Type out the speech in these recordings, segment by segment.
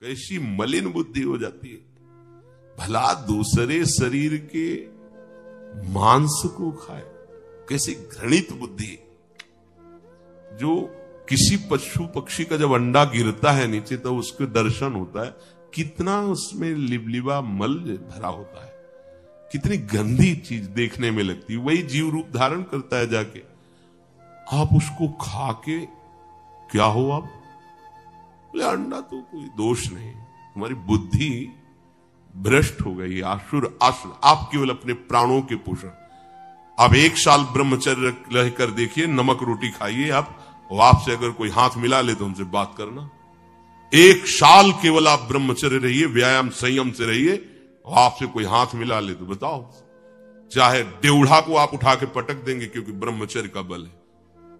कैसी मलिन बुद्धि हो जाती है। भला दूसरे शरीर के मांस को खाए, कैसी घृणित बुद्धि। जो किसी पशु पक्षी का जब अंडा गिरता है नीचे तो उसके दर्शन होता है, कितना उसमें लिबलिबा मल भरा होता है, कितनी गंदी चीज देखने में लगती है। वही जीव रूप धारण करता है जाके, आप उसको खा के क्या हो आप? बोले अंडा तो कोई दोष नहीं, तुम्हारी बुद्धि भ्रष्ट हो गई, आसुर आसुर। आप केवल अपने प्राणों के पोषण, आप 1 साल ब्रह्मचर्य रहकर देखिए, नमक रोटी खाइए आप, और आपसे अगर कोई हाथ मिला ले तो उनसे बात करना। 1 साल केवल आप ब्रह्मचर्य रहिए, व्यायाम संयम से रहिए, और आपसे कोई हाथ मिला ले तो बताओ, चाहे देवढ़ा को आप उठा के पटक देंगे, क्योंकि ब्रह्मचर्य का बल है।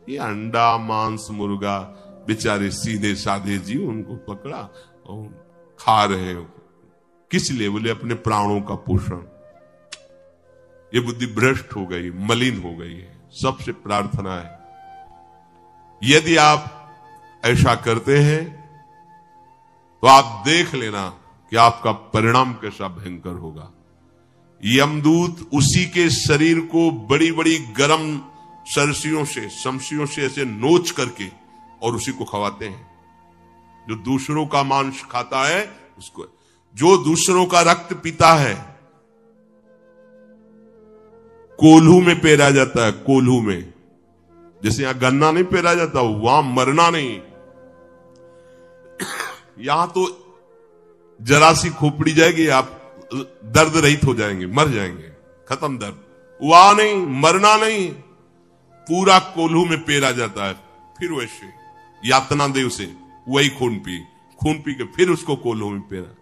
ये अंडा मांस मुर्गा बेचारे सीधे साधे जीव, उनको पकड़ा और खा रहे हो, किस लिए? बोले अपने प्राणों का पोषण। ये बुद्धि भ्रष्ट हो गई, मलिन हो गई है। सबसे प्रार्थना है, यदि आप ऐसा करते हैं तो आप देख लेना कि आपका परिणाम कैसा भयंकर होगा। यमदूत उसी के शरीर को बड़ी बड़ी गर्म सरसियों से शमशियों से ऐसे नोच करके और उसी को खवाते हैं। जो दूसरों का मांस खाता है उसको, जो दूसरों का रक्त पीता है, कोल्हू में पेरा जाता है, कोल्हू में, जैसे यहां गन्ना नहीं पेरा जाता, वहां मरना नहीं। यहां तो जरा सी खोपड़ी जाएगी, आप दर्द रहित हो जाएंगे, मर जाएंगे, खत्म दर्द। वहां नहीं, मरना नहीं, पूरा कोल्हू में पेरा जाता है। फिर वैसे यातना देव से वही खून पी के फिर उसको कोल्हू में पेरा।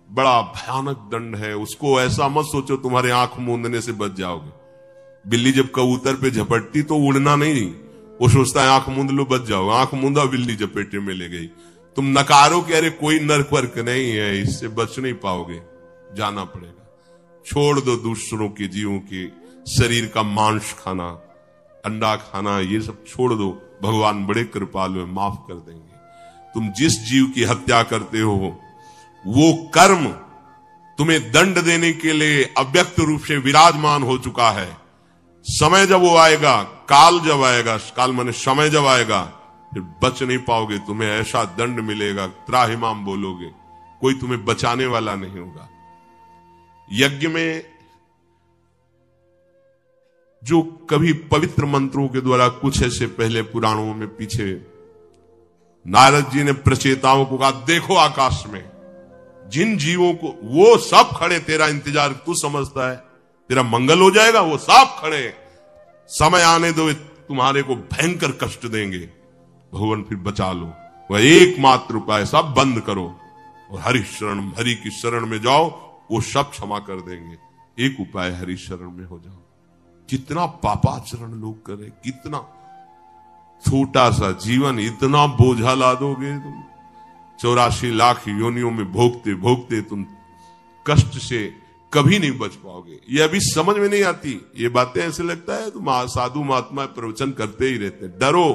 बड़ा भयानक दंड है। उसको ऐसा मत सोचो तुम्हारे आंख मूंदने से बच जाओगे। बिल्ली जब कबूतर पे झपटती तो उड़ना नहीं, वो सोचता है आंख मूंद लो बच जाओ, आंख मूंदा बिल्ली जपेटे में ले गई। तुम नकारो कि अरे कोई नर्क वर्क नहीं है, इससे बच नहीं पाओगे, जाना पड़ेगा। छोड़ दो दूसरों के जीवों के शरीर का मांस खाना, अंडा खाना, ये सब छोड़ दो। भगवान बड़े कृपालु हैं, माफ कर देंगे। तुम जिस जीव की हत्या करते हो वो कर्म तुम्हें दंड देने के लिए अव्यक्त रूप से विराजमान हो चुका है। समय जब वो आएगा, काल जब आएगा, काल माने समय जब आएगा, फिर बच नहीं पाओगे। तुम्हें ऐसा दंड मिलेगा, त्राहिमाम बोलोगे, कोई तुम्हें बचाने वाला नहीं होगा। यज्ञ में जो कभी पवित्र मंत्रों के द्वारा, कुछ ऐसे पहले पुराणों में पीछे नारद जी ने प्रचेताओं को कहा, देखो आकाश में जिन जीवों को, वो सब खड़े, तेरा इंतजार, तू समझता है तेरा मंगल हो जाएगा, वो सब खड़े, समय आने दो, तुम्हारे को भयंकर कष्ट देंगे, भगवान फिर बचा लो। वह एकमात्र उपाय, सब बंद करो और हरि शरण, हरि की शरण में जाओ, वो सब क्षमा कर देंगे। एक उपाय, हरि शरण में हो जाओ। कितना पापाचरण लोग करें, कितना छोटा सा जीवन, इतना बोझा ला दोगे तुम। 84 लाख योनियों में भोगते भोगते तुम कष्ट से कभी नहीं बच पाओगे। ये अभी समझ में नहीं आती ये बातें। ऐसे लगता है तुम साधु महात्मा प्रवचन करते ही रहते। डरो,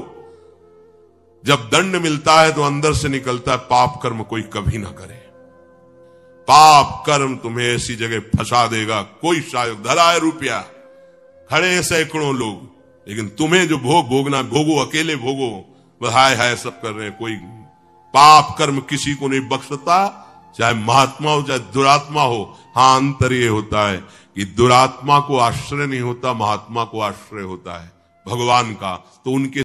जब दंड मिलता है तो अंदर से निकलता है, पाप कर्म कोई कभी ना करे। पाप कर्म तुम्हें ऐसी जगह फंसा देगा, कोई शायद धरा है रुपया, खड़े हैं सैकड़ों लोग, लेकिन तुम्हें जो भोगना, भोगो, अकेले भोगो, हाय हाय सब कर रहे हैं। कोई पाप कर्म किसी को नहीं बख्शता, चाहे महात्मा हो चाहे दुरात्मा हो। हाँ, अंतर ये होता है कि दुरात्मा को आश्रय नहीं होता, महात्मा को आश्रय होता है भगवान का। तो उनके